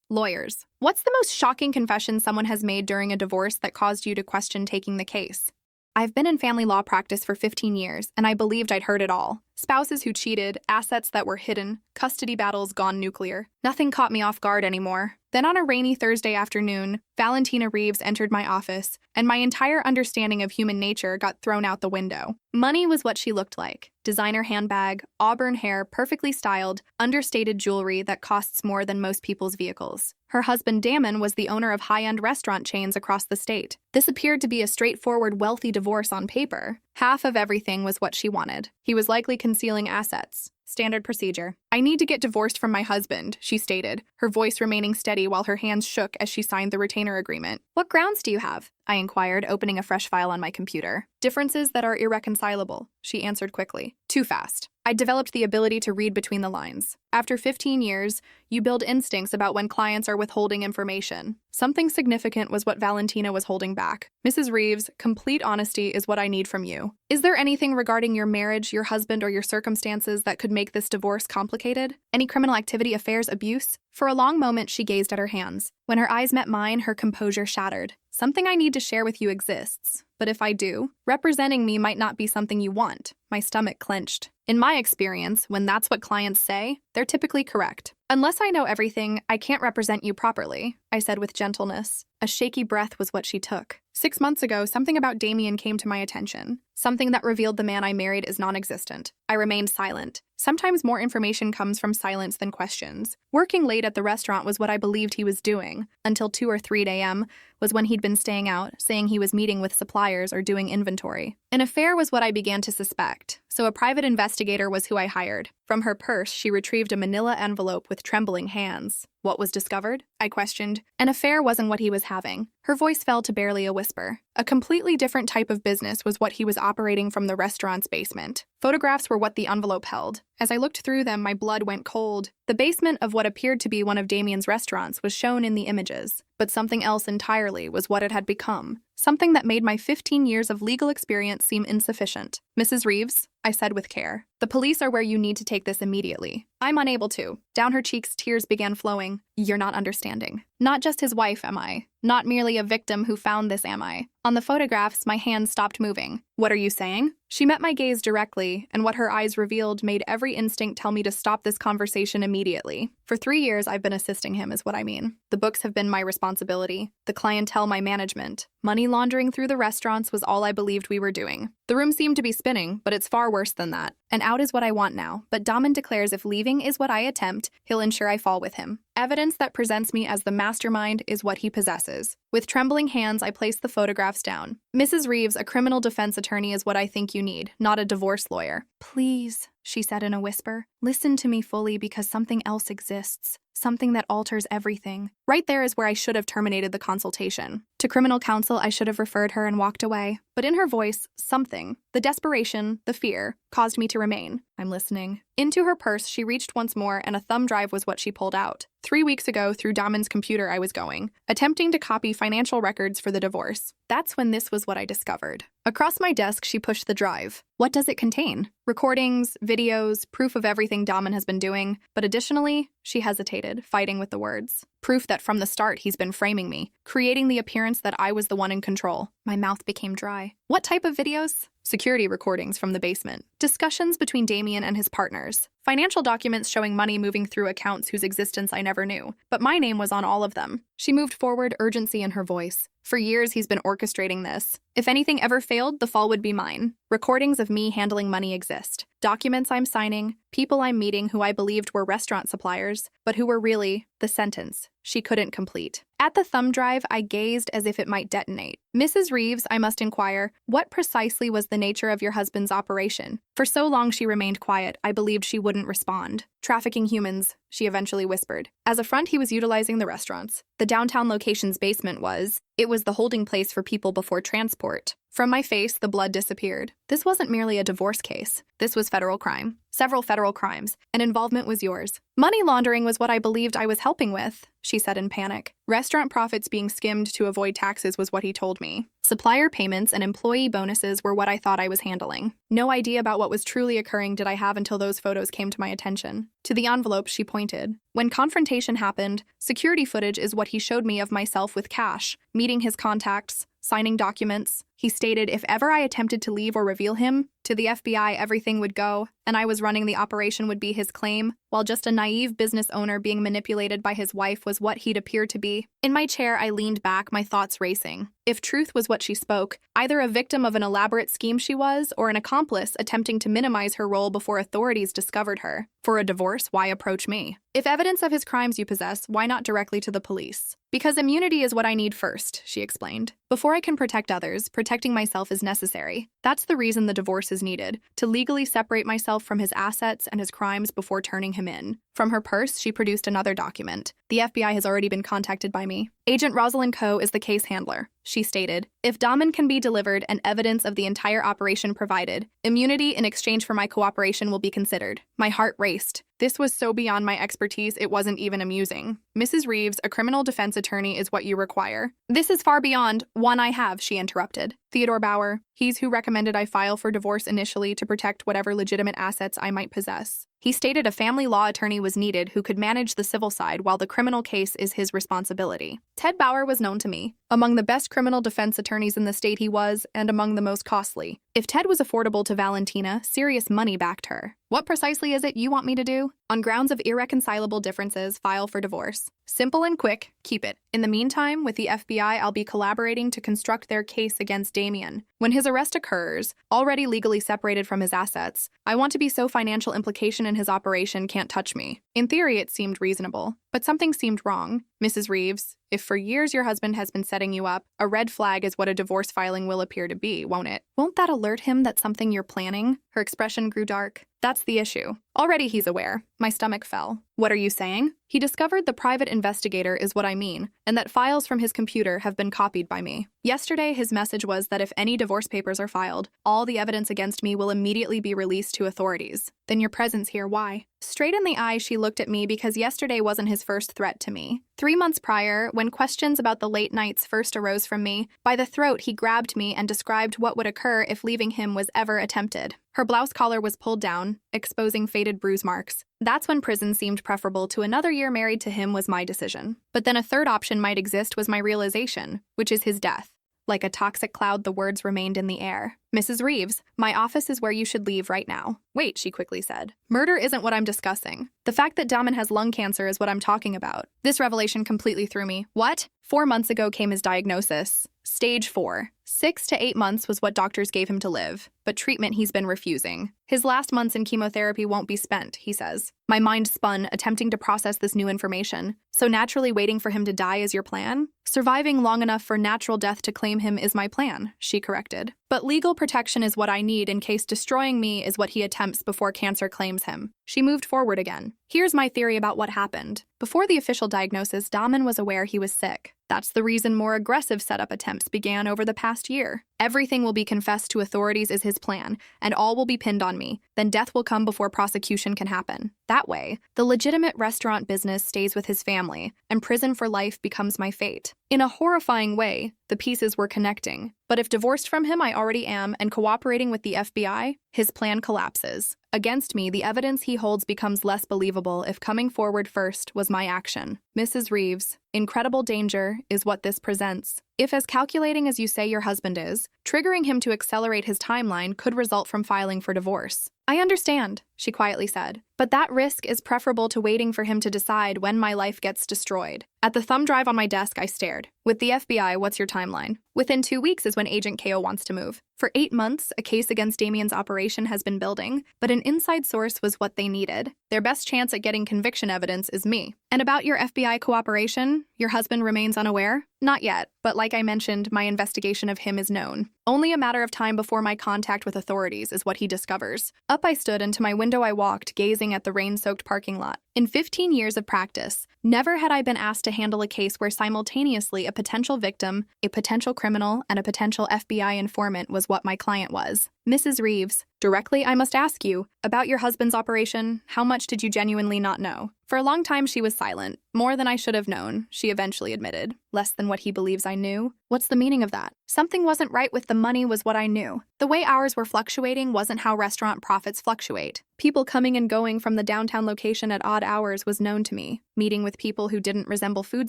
Lawyers. What's the most shocking confession someone has made during a divorce that caused you to question taking the case? I've been in family law practice for 15 years, and I believed I'd heard it all. Spouses who cheated, assets that were hidden, custody battles gone nuclear. Nothing caught me off guard anymore. Then on a rainy Thursday afternoon, Valentina Reeves entered my office, and my entire understanding of human nature got thrown out the window. Money was what she looked like. Designer handbag, auburn hair, perfectly styled, understated jewelry that costs more than most people's vehicles. Her husband Damon was the owner of high-end restaurant chains across the state. This appeared to be a straightforward, wealthy divorce on paper. Half of everything was what she wanted. He was likely concealing assets. Standard procedure. "I need to get divorced from my husband," she stated, her voice remaining steady while her hands shook as she signed the retainer agreement. "What grounds do you have?" I inquired, opening a fresh file on my computer. "Differences that are irreconcilable," she answered quickly. Too fast. I developed the ability to read between the lines. After 15 years, you build instincts about when clients are withholding information. Something significant was what Valentina was holding back. "Mrs. Reeves, complete honesty is what I need from you. Is there anything regarding your marriage, your husband, or your circumstances that could make this divorce complicated? Any criminal activity, affairs, abuse?" For a long moment, she gazed at her hands. When her eyes met mine, her composure shattered. "Something I need to share with you exists. But if I do, representing me might not be something you want." My stomach clenched. In my experience, when that's what clients say, they're typically correct. "Unless I know everything, I can't represent you properly," I said with gentleness. A shaky breath was what she took. 6 months ago, something about Damien came to my attention. Something that revealed the man I married is non-existent. I remained silent. Sometimes more information comes from silence than questions. Working late at the restaurant was what I believed he was doing, until 2 or 3 a.m. was when he'd been staying out, saying he was meeting with suppliers or doing inventory. An affair was what I began to suspect, so a private investigator was who I hired. From her purse, she retrieved a manila envelope with trembling hands. "What was discovered?" I questioned. "An affair wasn't what he was having." Her voice fell to barely a whisper. A completely different type of business was what he was operating from the restaurant's basement. Photographs were what the envelope held. As I looked through them, my blood went cold. The basement of what appeared to be one of Damien's restaurants was shown in the images, but something else entirely was what it had become. Something that made my 15 years of legal experience seem insufficient. "Mrs. Reeves," I said with care, "the police are where you need to take this immediately." "I'm unable to." Down her cheeks, tears began flowing. "You're not understanding. Not just his wife, am I? Not merely a victim who found this, am I?" On the photographs, my hands stopped moving. "What are you saying?" She met my gaze directly, and what her eyes revealed made every instinct tell me to stop this conversation immediately. For 3 years, I've been assisting him, is what I mean. The books have been my responsibility. The clientele, my management. Money laundering through the restaurants was all I believed we were doing. The room seemed to be spinning, but it's far worse than that. And out is what I want now, but Damon declares if leaving is what I attempt, he'll ensure I fall with him. Evidence that presents me as the mastermind is what he possesses. With trembling hands, I place the photographs down. "Mrs. Reeves, a criminal defense attorney is what I think you need, not a divorce lawyer." "Please," she said in a whisper, "listen to me fully because something else exists. Something that alters everything." Right there is where I should have terminated the consultation. To criminal counsel, I should have referred her and walked away. But in her voice, something, the desperation, the fear, caused me to remain. "I'm listening." Into her purse, she reached once more, and a thumb drive was what she pulled out. 3 weeks ago, through Damon's computer I was going, attempting to copy financial records for the divorce. That's when this was what I discovered. Across my desk, she pushed the drive. What does it contain? Recordings, videos, proof of everything Damon has been doing. But additionally, she hesitated, fighting with the words. Proof that from the start he's been framing me, creating the appearance that I was the one in control. My mouth became dry. What type of videos? Security recordings from the basement. Discussions between Damien and his partners. Financial documents showing money moving through accounts whose existence I never knew. But my name was on all of them. She moved forward, urgency in her voice. For years, he's been orchestrating this. If anything ever failed, the fall would be mine. Recordings of me handling money exist. Documents I'm signing, people I'm meeting who I believed were restaurant suppliers, but who were really the sentence she couldn't complete. At the thumb drive, I gazed as if it might detonate. "Mrs. Reeves," I must inquire, "what precisely was the nature of your husband's operation?" For so long she remained quiet, I believed she wouldn't respond. "Trafficking humans," she eventually whispered. As a front, he was utilizing the restaurants. The downtown location's basement was. It was the holding place for people before transport. From my face, the blood disappeared. This wasn't merely a divorce case. This was federal crime. Several federal crimes, and involvement was yours. Money laundering was what I believed I was helping with, she said in panic. Restaurant profits being skimmed to avoid taxes was what he told me. Supplier payments and employee bonuses were what I thought I was handling. No idea about what was truly occurring did I have until those photos came to my attention. To the envelope, she pointed. When confrontation happened, security footage is what he showed me of myself with cash, meeting his contacts, signing documents. He stated if ever I attempted to leave or reveal him, to the FBI everything would go, and I was running the operation would be his claim, while just a naive business owner being manipulated by his wife was what he'd appear to be. In my chair, I leaned back, my thoughts racing. If truth was what she spoke, either a victim of an elaborate scheme she was, or an accomplice attempting to minimize her role before authorities discovered her. For a divorce, why approach me? If evidence of his crimes you possess, why not directly to the police? Because immunity is what I need first, she explained. Before I can protect others, protecting myself is necessary. That's the reason the divorce is needed, to legally separate myself from his assets and his crimes before turning him in. From her purse, she produced another document. The FBI has already been contacted by me. Agent Rosalind Coe is the case handler, she stated. If Dahman can be delivered and evidence of the entire operation provided, immunity in exchange for my cooperation will be considered. My heart raced. This was so beyond my expertise it wasn't even amusing. Mrs. Reeves, a criminal defense attorney is what you require. This is far beyond one I have, she interrupted. Theodore Bauer, he's who recommended I file for divorce initially to protect whatever legitimate assets I might possess. He stated a family law attorney was needed who could manage the civil side while the criminal case is his responsibility. Ted Bauer was known to me. Among the best criminal defense attorneys in the state he was, and among the most costly. If Ted was affordable to Valentina, serious money backed her. What precisely is it you want me to do? On grounds of irreconcilable differences, file for divorce. Simple and quick, keep it. In the meantime, with the FBI, I'll be collaborating to construct their case against Damien. When his arrest occurs, already legally separated from his assets, I want to be so financial implication in his operation can't touch me. In theory, it seemed reasonable, but something seemed wrong. Mrs. Reeves, if for years your husband has been setting you up, a red flag is what a divorce filing will appear to be, won't it? Won't that alert him that something you're planning? Her expression grew dark. That's the issue. Already he's aware. My stomach fell. What are you saying? He discovered the private investigator is what I mean, and that files from his computer have been copied by me. Yesterday, his message was that if any divorce papers are filed, all the evidence against me will immediately be released to authorities. Then your presence here, why? Straight in the eye, she looked at me because yesterday wasn't his first threat to me. 3 months prior, when questions about the late nights first arose from me, by the throat he grabbed me and described what would occur if leaving him was ever attempted. Her blouse collar was pulled down, exposing faded bruise marks. That's when prison seemed preferable to another year married to him was my decision. But then a third option might exist was my realization, which is his death. Like a toxic cloud, the words remained in the air. Mrs. Reeves, my office is where you should leave right now. Wait, she quickly said. Murder isn't what I'm discussing. The fact that Dahman has lung cancer is what I'm talking about. This revelation completely threw me. What? 4 months ago came his diagnosis. Stage 4. 6 to 8 months was what doctors gave him to live, but treatment he's been refusing. His last months in chemotherapy won't be spent, he says. My mind spun, attempting to process this new information. So naturally waiting for him to die is your plan? Surviving long enough for natural death to claim him is my plan, she corrected. But legal protection is what I need in case destroying me is what he attempts before cancer claims him. She moved forward again. Here's my theory about what happened. Before the official diagnosis, Dahman was aware he was sick. That's the reason more aggressive setup attempts began over the past year. Everything will be confessed to authorities is his plan, and all will be pinned on me. Then death will come before prosecution can happen. That way, the legitimate restaurant business stays with his family, and prison for life becomes my fate. In a horrifying way, the pieces were connecting. But if divorced from him I already am and cooperating with the FBI, his plan collapses. Against me, the evidence he holds becomes less believable if coming forward first was my action. Mrs. Reeves, incredible danger is what this presents. If as calculating as you say your husband is, triggering him to accelerate his timeline could result from filing for divorce. I understand, she quietly said, but that risk is preferable to waiting for him to decide when my life gets destroyed. At the thumb drive on my desk, I stared. With the FBI, what's your timeline? Within 2 weeks is when Agent Ko wants to move. For 8 months, a case against Damien's operation has been building, but an inside source was what they needed. Their best chance at getting conviction evidence is me. And about your FBI cooperation, your husband remains unaware? Not yet, but like I mentioned, my investigation of him is known. Only a matter of time before my contact with authorities is what he discovers. Up I stood and to my window I walked, gazing at the rain-soaked parking lot. In 15 years of practice, never had I been asked to handle a case where simultaneously a potential victim, a potential criminal, and a potential FBI informant was what my client was. Mrs. Reeves, directly I must ask you, about your husband's operation, how much did you genuinely not know? For a long time she was silent. More than I should have known, she eventually admitted. Less than what he believes I knew? What's the meaning of that? Something wasn't right with the money was what I knew. The way hours were fluctuating wasn't how restaurant profits fluctuate. People coming and going from the downtown location at odd hours was known to me. Meeting with people who didn't resemble food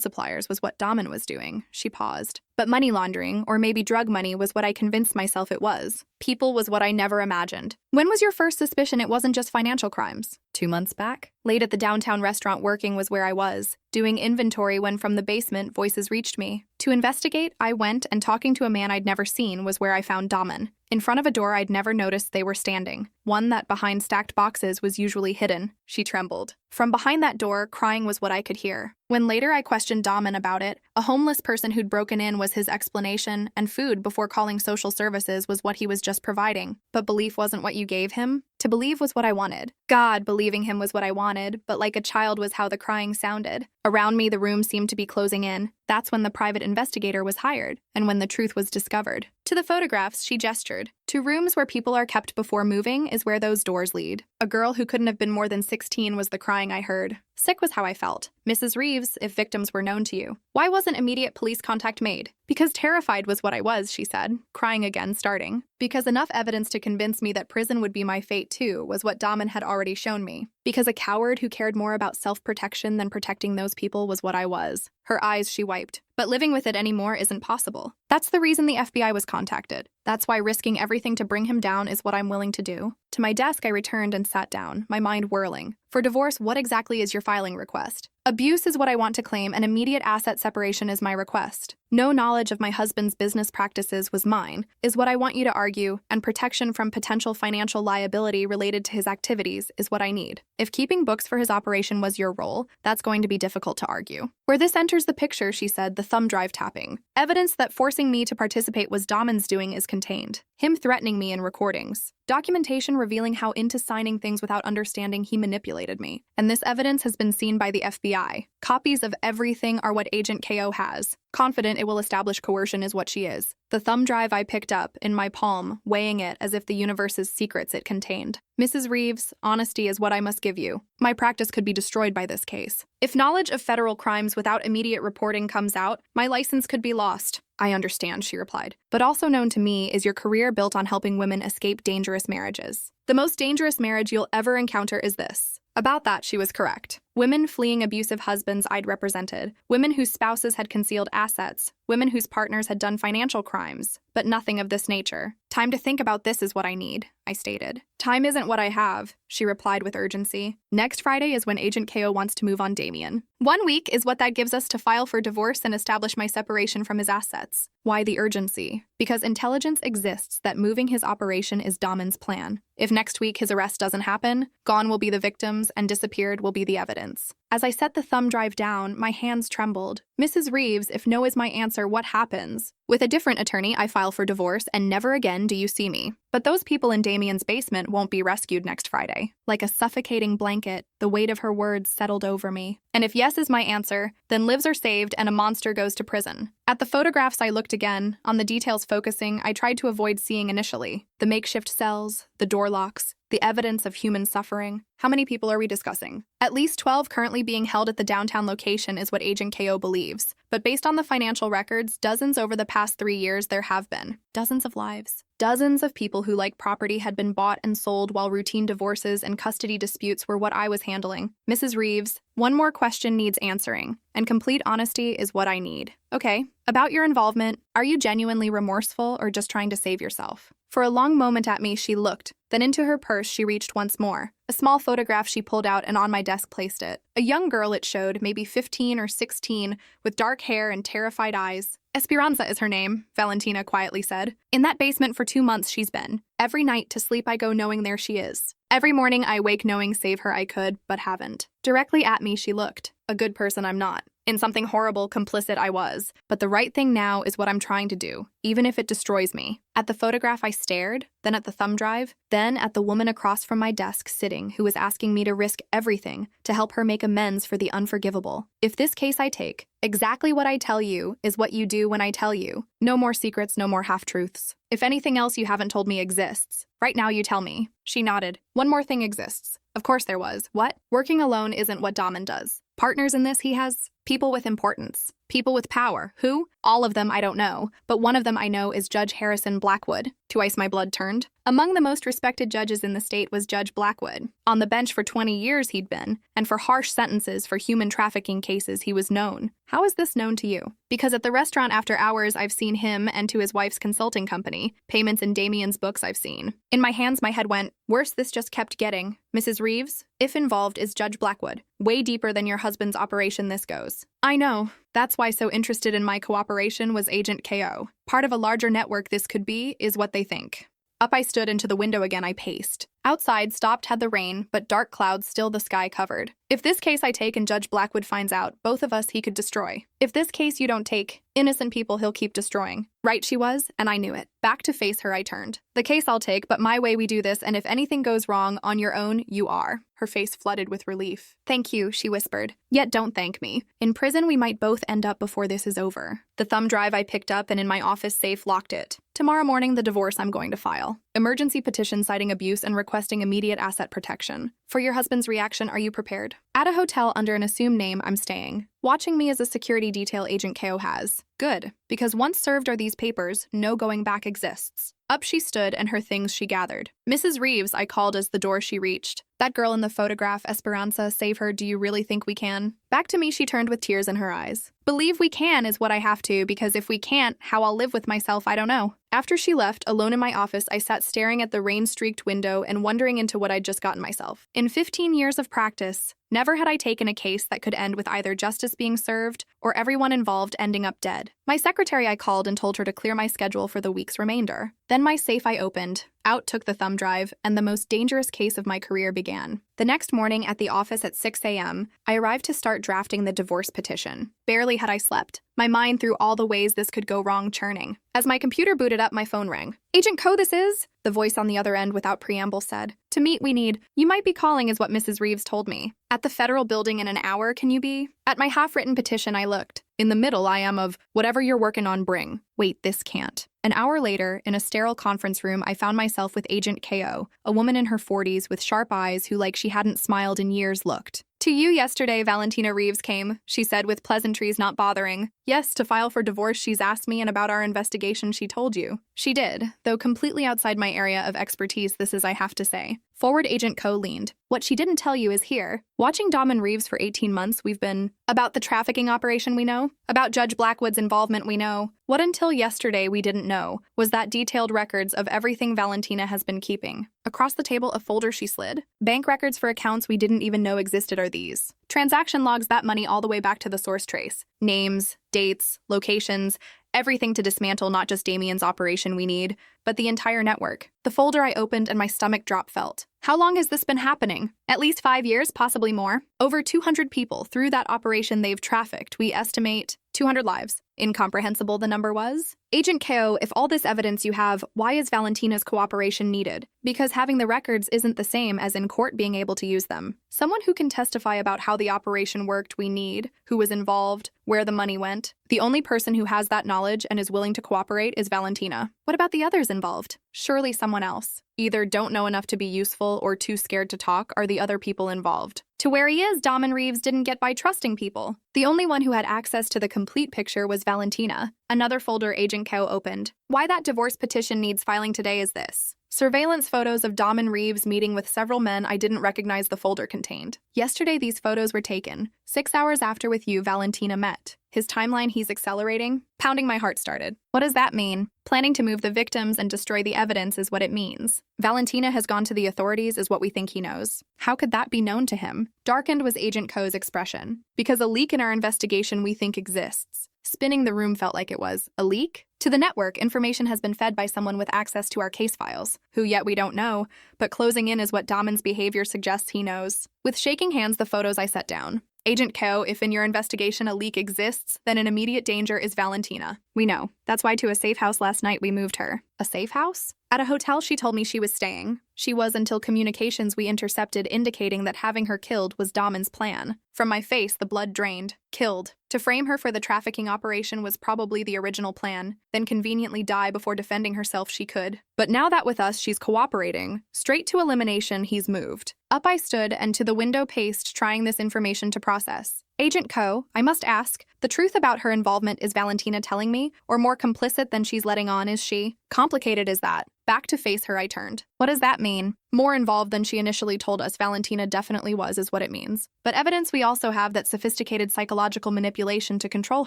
suppliers was what Daman was doing. She paused. But money laundering, or maybe drug money, was what I convinced myself it was. People was what I never imagined. When was your first suspicion it wasn't just financial crimes? 2 months back? Late at the downtown restaurant working was where I was, doing inventory when from the basement voices reached me. To investigate, I went, and talking to a man I'd never seen was where I found Daman. In front of a door I'd never noticed they were standing, one that behind stacked boxes was usually hidden. She trembled. From behind that door, crying was what I could hear. When later I questioned Daman about it, a homeless person who'd broken in was his explanation, and food before calling social services was what he was just providing. But belief wasn't what you gave him? To believe was what I wanted. God, believing him was what I wanted, but like a child was how the crying sounded. Around me, the room seemed to be closing in. That's when the private investigator was hired, and when the truth was discovered. To the photographs, she gestured. To rooms where people are kept before moving is where those doors lead. A girl who couldn't have been more than 16 was the crying I heard. Sick was how I felt. Mrs. Reeves, if victims were known to you. Why wasn't immediate police contact made? Because terrified was what I was, she said, crying again, starting. Because enough evidence to convince me that prison would be my fate too was what Daman had already shown me. Because a coward who cared more about self-protection than protecting those people was what I was. Her eyes she wiped. But living with it anymore isn't possible. That's the reason the FBI was contacted. That's why risking everything to bring him down is what I'm willing to do. To my desk I returned and sat down, my mind whirling. For divorce, what exactly is your filing request? Abuse is what I want to claim, and immediate asset separation is my request. No knowledge of my husband's business practices was mine, is what I want you to argue, and protection from potential financial liability related to his activities is what I need. If keeping books for his operation was your role, that's going to be difficult to argue. Where this enters the picture, she said, the thumb drive tapping. Evidence that forcing me to participate was Daman's doing is contained. Him threatening me in recordings. Documentation revealing how into signing things without understanding he manipulated me. And this evidence has been seen by the FBI. Copies of everything are what Agent KO has. Confident it will establish coercion is what she is. The thumb drive I picked up, in my palm, weighing it as if the universe's secrets it contained. Mrs. Reeves, honesty is what I must give you. My practice could be destroyed by this case. If knowledge of federal crimes without immediate reporting comes out, my license could be lost. I understand, she replied. But also known to me is your career built on helping women escape dangerous marriages. The most dangerous marriage you'll ever encounter is this. About that, she was correct. Women fleeing abusive husbands I'd represented, women whose spouses had concealed assets, women whose partners had done financial crimes, but nothing of this nature. Time to think about this is what I need, I stated. Time isn't what I have, she replied with urgency. Next Friday is when Agent KO wants to move on Damien. 1 week is what that gives us to file for divorce and establish my separation from his assets. Why the urgency? Because intelligence exists that moving his operation is Daman's plan. If next week his arrest doesn't happen, gone will be the victims and disappeared will be the evidence. As I set the thumb drive down, my hands trembled. Mrs. Reeves, if no is my answer, what happens? With a different attorney, I file for divorce, and never again do you see me. But those people in Damien's basement won't be rescued next Friday. Like a suffocating blanket, the weight of her words settled over me. And if yes is my answer, then lives are saved and a monster goes to prison. At the photographs I looked again, on the details focusing I tried to avoid seeing initially. The makeshift cells, the door locks, the evidence of human suffering. How many people are we discussing? At least 12 currently being held at the downtown location is what Agent KO believes. But based on the financial records, dozens over the past 3 years there have been. Dozens of lives. Dozens of people who like property had been bought and sold while routine divorces and custody disputes were what I was handling. Mrs. Reeves, one more question needs answering, and complete honesty is what I need. Okay, about your involvement, are you genuinely remorseful or just trying to save yourself? For a long moment at me, she looked. Then into her purse she reached once more. A small photograph she pulled out and on my desk placed it. A young girl it showed, maybe 15 or 16, with dark hair and terrified eyes. Esperanza is her name, Valentina quietly said. In that basement for 2 months she's been. Every night to sleep I go knowing there she is. Every morning I wake knowing save her I could, but haven't. Directly at me she looked. a good person I'm not. In something horrible, complicit I was. But the right thing now is what I'm trying to do, even if it destroys me. At the photograph I stared, then at the thumb drive, then at the woman across from my desk sitting who was asking me to risk everything to help her make amends for the unforgivable. If this case I take, exactly what I tell you is what you do when I tell you. No more secrets, no more half-truths. If anything else you haven't told me exists, right now you tell me. She nodded. One more thing exists. Of course there was. What? Working alone isn't what Daman does. Partners in this he has. People with importance. People with power. Who? All of them I don't know, but one of them I know is Judge Harrison Blackwood. To ice my blood turned. Among the most respected judges in the state was Judge Blackwood. On the bench for 20 years he'd been, and for harsh sentences for human trafficking cases he was known. How is this known to you? Because at the restaurant after hours I've seen him and to his wife's consulting company. Payments in Damien's books I've seen. In my hands my head went, worse this just kept getting. Mrs. Reeves, if involved is Judge Blackwood. Way deeper than your husband's operation this goes. I know. That's why so interested in my cooperation was Agent KO. Part of a larger network this could be is what they think. Up I stood, and to the window again I paced. Outside stopped had the rain, but dark clouds still the sky covered. If this case I take and Judge Blackwood finds out, both of us he could destroy. If this case you don't take, innocent people he'll keep destroying. Right she was, and I knew it. Back to face her I turned. The case I'll take, but my way we do this, and if anything goes wrong, on your own, you are. Her face flooded with relief. Thank you, she whispered. Yet don't thank me. In prison we might both end up before this is over. The thumb drive I picked up and in my office safe locked it. Tomorrow morning the divorce I'm going to file. Emergency petition citing abuse and requesting immediate asset protection. For your husband's reaction, are you prepared? At a hotel under an assumed name I'm staying. Watching me as a security detail Agent KO has. Good, because once served are these papers, no going back exists. Up she stood and her things she gathered. Mrs. Reeves, I called as the door she reached. That girl in the photograph, Esperanza, save her, do you really think we can? Back to me she turned with tears in her eyes. Believe we can is what I have to, because if we can't, how I'll live with myself I don't know. After she left, alone in my office, I sat staring at the rain-streaked window and wondering into what I'd just gotten myself. In 15 years of practice, never had I taken a case that could end with either justice being served or everyone involved ending up dead. My secretary I called and told her to clear my schedule for the week's remainder. Then my safe I opened, out took the thumb drive, and the most dangerous case of my career began. The next morning at the office at 6 a.m., I arrived to start drafting the divorce petition. Barely had I slept. My mind through all the ways this could go wrong churning. As my computer booted up, my phone rang. Agent Ko, this is? The voice on the other end without preamble said. To meet we need. You might be calling is what Mrs. Reeves told me. At the federal building in an hour, can you be? At my half-written petition I looked. In the middle I am of, whatever you're working on bring. Wait, this can't. An hour later, in a sterile conference room, I found myself with Agent KO, a woman in her 40s with sharp eyes who, like she hadn't smiled in years, looked. To you yesterday, Valentina Reeves came, she said with pleasantries not bothering. Yes, to file for divorce she's asked me, and about our investigation she told you. She did, though completely outside my area of expertise, this is I have to say. Forward Agent Ko leaned. What she didn't tell you is here. Watching Daman Reeves for 18 months, we've been about the trafficking operation we know, about Judge Blackwood's involvement we know. What until yesterday we didn't know was that detailed records of everything Valentina has been keeping. Across the table, a folder she slid. Bank records for accounts we didn't even know existed are these. Transaction logs that money all the way back to the source trace. Names, dates, locations, everything to dismantle not just Damien's operation we need, but the entire network. The folder I opened and my stomach drop felt. How long has this been happening? At least 5 years, possibly more. Over 200 people through that operation they've trafficked. We estimate 200 lives. Incomprehensible the number was? Agent KO, if all this evidence you have, why is Valentina's cooperation needed? Because having the records isn't the same as in court being able to use them. Someone who can testify about how the operation worked we need, who was involved, where the money went. The only person who has that knowledge and is willing to cooperate is Valentina. What about the others involved? Surely someone else. Either don't know enough to be useful or too scared to talk are the other people involved. To where he is, Daman Reeves didn't get by trusting people. The only one who had access to the complete picture was Valentina. Another folder Agent Ko opened. Why that divorce petition needs filing today is this. Surveillance photos of Daman Reeves meeting with several men I didn't recognize the folder contained. Yesterday these photos were taken. 6 hours after with you Valentina met. His timeline he's accelerating. Pounding my heart started. What does that mean? Planning to move the victims and destroy the evidence is what it means. Valentina has gone to the authorities is what we think he knows. How could that be known to him? Darkened was Agent Ko's expression. Because a leak in our investigation we think exists. Spinning the room felt like it was. A leak? To the network, information has been fed by someone with access to our case files, who yet we don't know, but closing in is what Daman's behavior suggests he knows. With shaking hands, the photos I set down. Agent Ko, if in your investigation a leak exists, then in immediate danger is Valentina. We know. That's why to a safe house last night we moved her. A safe house? At a hotel she told me she was staying. She was until communications we intercepted indicating that having her killed was Damon's plan. From my face, the blood drained. Killed. To frame her for the trafficking operation was probably the original plan, then conveniently die before defending herself she could. But now that with us she's cooperating, straight to elimination he's moved. Up I stood and to the window paced, trying this information to process. Agent Ko, I must ask, the truth about her involvement is Valentina telling me, or more complicit than she's letting on is she? Complicated as that. Back to face her I turned. What does that mean? More involved than she initially told us Valentina definitely was is what it means. But evidence we also have that sophisticated psychological manipulation to control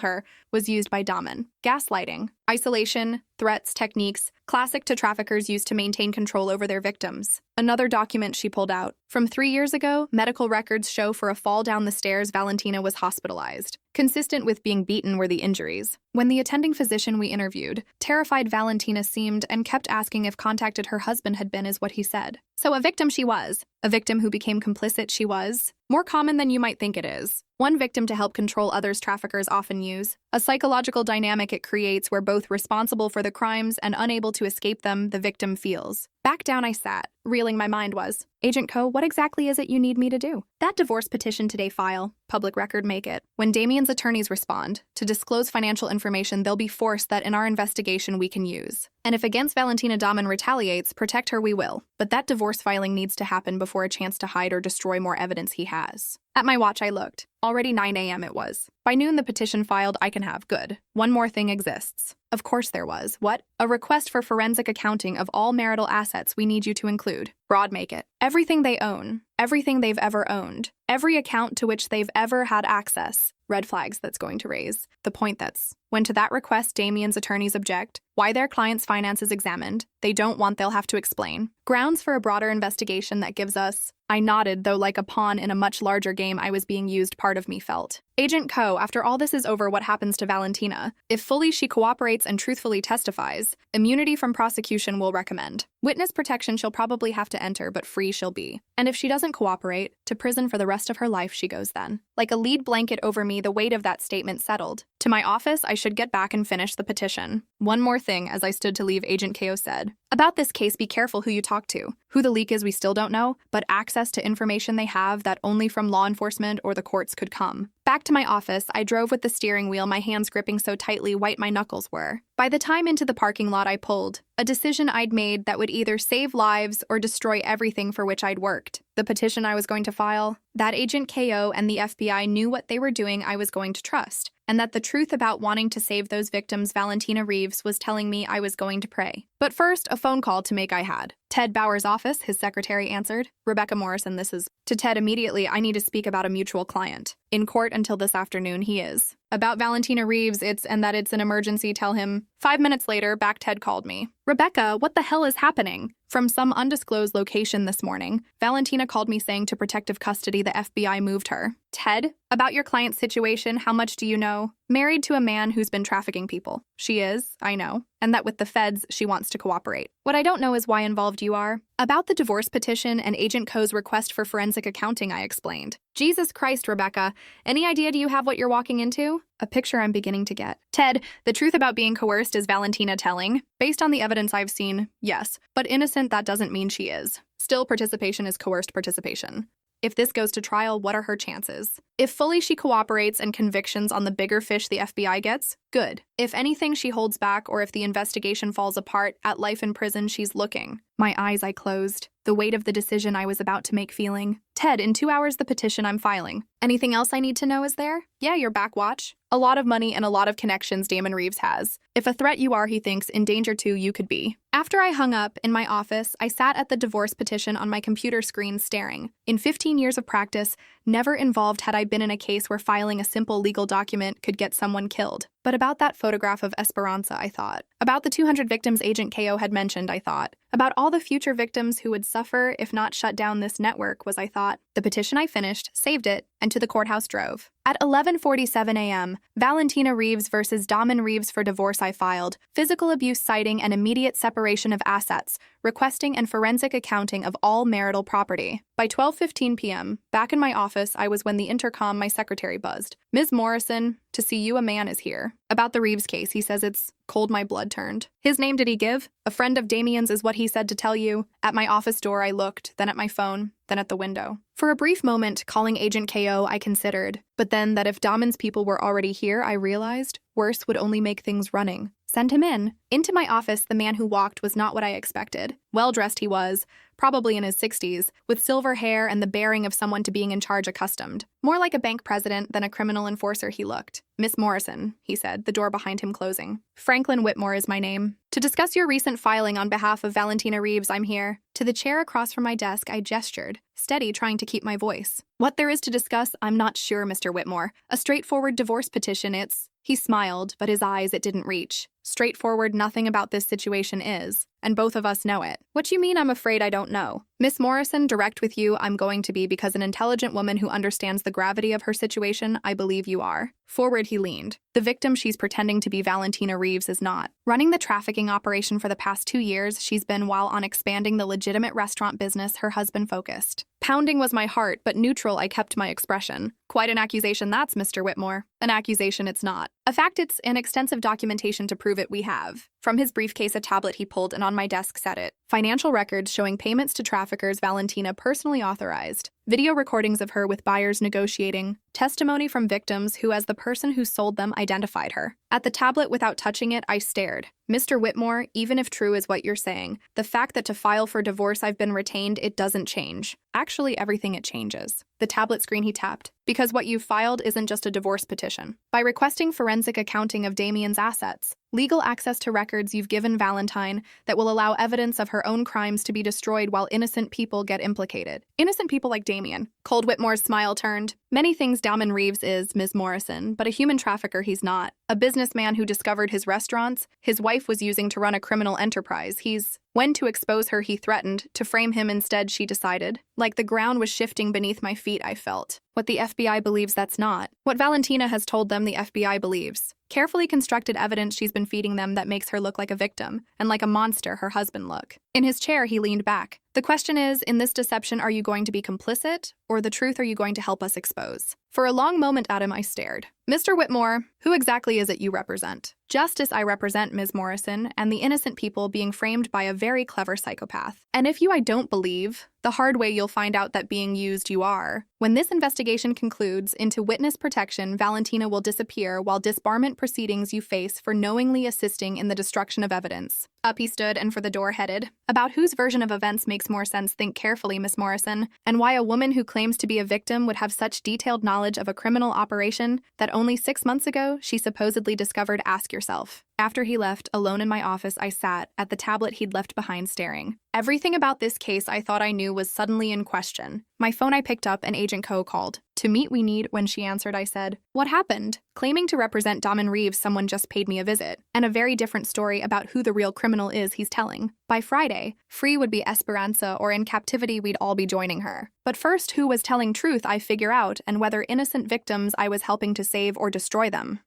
her was used by Damon. Gaslighting, isolation, threats, techniques, classic to traffickers use to maintain control over their victims. Another document she pulled out. From 3 years ago, medical records show for a fall down the stairs Valentina was hospitalized. Consistent with being beaten were the injuries. When the attending physician we interviewed, terrified Valentina seemed and kept asking if contacted her husband had been is what he said. So a victim she was. A victim who became complicit she was. More common than you might think it is. One victim to help control others traffickers often use. A psychological dynamic it creates where both responsible for the crimes and unable to escape them, the victim feels. Back down I sat. Reeling my mind was, Agent Ko, what exactly is it you need me to do? That divorce petition today file. Public record make it. When Damien's attorneys respond, to disclose financial information they'll be forced that in our investigation we can use. And if against Valentina Damon retaliates, protect her we will. But that divorce filing needs to happen before a chance to hide or destroy more evidence he has. At my watch I looked. Already 9 a.m. it was. By noon the petition filed I can have. Good. One more thing exists. Of course there was. What? A request for forensic accounting of all marital assets we need you to include. Broad make it. Everything they own. Everything they've ever owned. Every account to which they've ever had access. Red flags that's going to raise. The point that's, when to that request Damien's attorneys object, why their client's finances examined, they don't want they'll have to explain. Grounds for a broader investigation that gives us, I nodded, though like a pawn in a much larger game I was being used part of me felt. Agent Ko, after all this is over, what happens to Valentina? If fully she cooperates and truthfully testifies, immunity from prosecution will recommend. Witness protection she'll probably have to enter, but free she'll be. And if she doesn't cooperate, to prison for the rest of her life she goes then. Like a lead blanket over me, the weight of that statement settled. To my office, I should get back and finish the petition. One more thing, as I stood to leave, Agent Ko said. About this case, be careful who you talk to. Who the leak is we still don't know, but access to information they have that only from law enforcement or the courts could come. Back to my office, I drove with the steering wheel, my hands gripping so tightly white my knuckles were. By the time into the parking lot I pulled, a decision I'd made that would either save lives or destroy everything for which I'd worked. The petition I was going to file, that Agent Ko and the FBI knew what they were doing I was going to trust, and that the truth about wanting to save those victims Valentina Reeves was telling me I was going to pray. But first, a phone call to make I had. Ted Bauer's office, his secretary answered. Rebecca Morrison, this is. To Ted immediately, I need to speak about a mutual client. In court until this afternoon, he is. About Valentina Reeves, and that it's an emergency, tell him. 5 minutes later, back Ted called me. Rebecca, what the hell is happening? From some undisclosed location this morning, Valentina called me saying to protective custody the FBI moved her. Ted, about your client's situation, how much do you know? Married to a man who's been trafficking people. She is, I know. And that with the feds, she wants to cooperate. What I don't know is why involved you are. About the divorce petition and Agent Ko's request for forensic accounting, I explained. Jesus Christ, Rebecca. Any idea do you have what you're walking into? A picture I'm beginning to get. Ted, the truth about being coerced is Valentina telling. Based on the evidence I've seen, yes. But innocent, that doesn't mean she is. Still, participation is coerced participation. If this goes to trial, what are her chances? If fully she cooperates and convictions on the bigger fish the FBI gets, good. If anything she holds back or if the investigation falls apart, at life in prison she's looking. My eyes I closed, the weight of the decision I was about to make feeling. Ted, in 2 hours the petition I'm filing. Anything else I need to know is there? Yeah, your back watch. A lot of money and a lot of connections Damon Reeves has. If a threat you are, he thinks, in danger too, you could be. After I hung up, in my office, I sat at the divorce petition on my computer screen staring. In 15 years of practice, never involved had I been in a case where filing a simple legal document could get someone killed. But about that photograph of Esperanza, I thought. About the 200 victims Agent Ko had mentioned, I thought. About all the future victims who would suffer if not shut down this network was, I thought. The petition I finished, saved it, and to the courthouse drove. At 11:47 a.m., Valentina Reeves versus Damon Reeves for divorce I filed, physical abuse citing and immediate separation of assets, requesting and forensic accounting of all marital property. By By 12:15 p.m., back in my office, I was when the intercom my secretary buzzed. "Ms. Morrison, to see you a man is here." About the Reeves case, he says it's cold my blood turned. His name did he give? A friend of Damien's is what he said to tell you. At my office door, I looked, then at my phone, then at the window. For a brief moment, calling Agent KO I considered, but then that if Damien's people were already here, I realized worse would only make things running. Send him in. Into my office, the man who walked was not what I expected. Well-dressed he was, probably in his 60s, with silver hair and the bearing of someone to being in charge accustomed. More like a bank president than a criminal enforcer he looked. "Miss Morrison," he said, the door behind him closing. "Franklin Whitmore is my name. To discuss your recent filing on behalf of Valentina Reeves, I'm here." To the chair across from my desk, I gestured, steady, trying to keep my voice. "What there is to discuss, I'm not sure, Mr. Whitmore. A straightforward divorce petition, it's..." He smiled, but his eyes it didn't reach. "Straightforward, nothing about this situation is, and both of us know it." "What you mean? I'm afraid I don't know." "Miss Morrison, direct with you I'm going to be because an intelligent woman who understands the gravity of her situation, I believe you are." Forward he leaned. "The victim she's pretending to be Valentina Reeves is not. Running the trafficking operation for the past 2 years, she's been while on expanding the legitimate restaurant business her husband focused." Pounding was my heart, but neutral I kept my expression. "Quite an accusation that's, Mr. Whitmore." "An accusation it's not. A fact it's an extensive documentation to prove it we have." From his briefcase a tablet he pulled and on my desk said it. "Financial records showing payments to traffickers Valentina personally authorized. Video recordings of her with buyers negotiating. Testimony from victims who as the person who sold them identified her." At the tablet without touching it, I stared. "Mr. Whitmore, even if true is what you're saying, the fact that to file for divorce I've been retained, it doesn't change. Actually, everything it changes." The tablet screen he tapped. "Because what you've filed isn't just a divorce petition. By requesting forensic accounting of Damien's assets, legal access to records you've given Valentine that will allow evidence of her own crimes to be destroyed while innocent people get implicated." "Innocent people like Damien." Cold Whitmore's smile turned. "Many things Damien Reeves is, Ms. Morrison, but a human trafficker he's not. A businessman who discovered his restaurants, his wife was using to run a criminal enterprise. When to expose her he threatened, to frame him instead she decided. Like the ground was shifting beneath my feet I felt. What the FBI believes that's not. What Valentina has told them the FBI believes. Carefully constructed evidence she's been feeding them that makes her look like a victim, and like a monster her husband look." In his chair he leaned back. "The question is, in this deception are you going to be complicit, or the truth are you going to help us expose?" For a long moment at him I stared. "Mr. Whitmore, who exactly is it you represent?" "Justice I represent, Ms. Morrison, and the innocent people being framed by a very clever psychopath. And if you I don't believe, the hard way you'll find out that being used you are. When this investigation concludes, into witness protection, Valentina will disappear while disbarment proceedings you face for knowingly assisting in the destruction of evidence." Up he stood and for the door headed. "About whose version of events makes more sense, think carefully, Miss Morrison, and why a woman who claims to be a victim would have such detailed knowledge of a criminal operation that only 6 months ago she supposedly discovered, ask yourself." After he left, alone in my office, I sat at the tablet he'd left behind staring. Everything about this case I thought I knew was suddenly in question. My phone I picked up and Agent Ko called. "To meet we need," when she answered I said. "What happened?" Claiming to represent Damien Reeves, someone just paid me a visit, and a very different story about who the real criminal is he's telling. By Friday, free would be Esperanza, or in captivity we'd all be joining her. But first, who was telling truth I figure out, and whether innocent victims I was helping to save or destroy them.